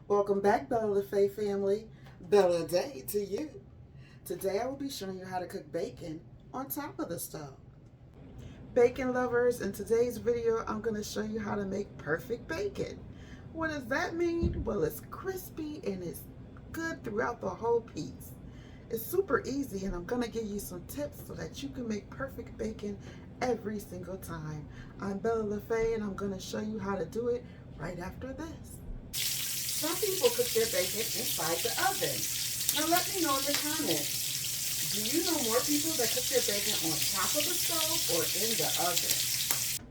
Welcome back, Bella LaFay family. Bella Day to you. Today I will be showing you how to cook bacon on top of the stove. Bacon lovers, in today's video I'm going to show you how to make perfect bacon. What does that mean? Well, it's crispy and it's good throughout the whole piece. It's super easy, and I'm going to give you some tips so that you can make perfect bacon every single time. I'm Bella LaFay and I'm going to show you how to do it right after this. Some people cook their bacon inside the oven. Now let me know in the comments. Do you know more people that cook their bacon on top of the stove or in the oven?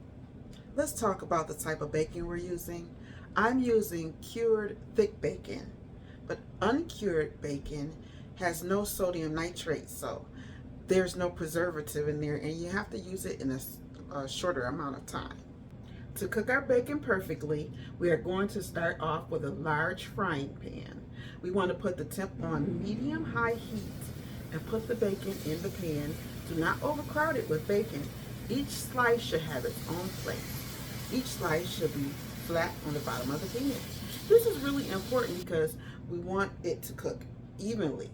Let's talk about the type of bacon we're using. I'm using cured thick bacon, but uncured bacon has no sodium nitrate, so there's no preservative in there, and you have to use it in a shorter amount of time. To cook our bacon perfectly, we are going to start off with a large frying pan. We want to put the temp on medium-high heat and put the bacon in the pan. Do not overcrowd it with bacon. Each slice should have its own place. Each slice should be flat on the bottom of the pan. This is really important because we want it to cook evenly.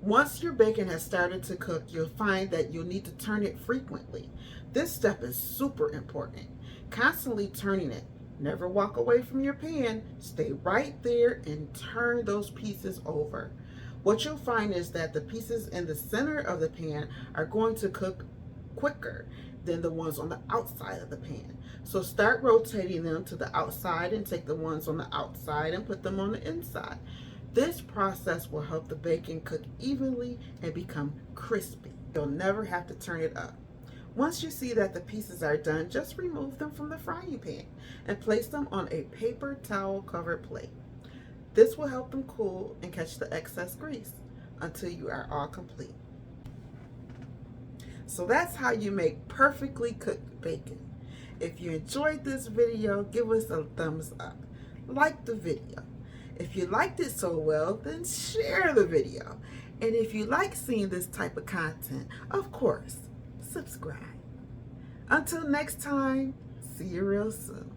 Once your bacon has started to cook, you'll find that you'll need to turn it frequently. This step is super important. Constantly turning it. Never walk away from your pan. Stay right there and turn those pieces over. What you'll find is that the pieces in the center of the pan are going to cook quicker than the ones on the outside of the pan. So start rotating them to the outside and take the ones on the outside and put them on the inside. This process will help the bacon cook evenly and become crispy. You'll never have to turn it up. Once you see that the pieces are done, just remove them from the frying pan and place them on a paper towel covered plate. This will help them cool and catch the excess grease until you are all complete. So that's how you make perfectly cooked bacon. If you enjoyed this video, give us a thumbs up. Like the video. If you liked it so well, then share the video. And if you like seeing this type of content, of course, subscribe. Until next time, see you real soon.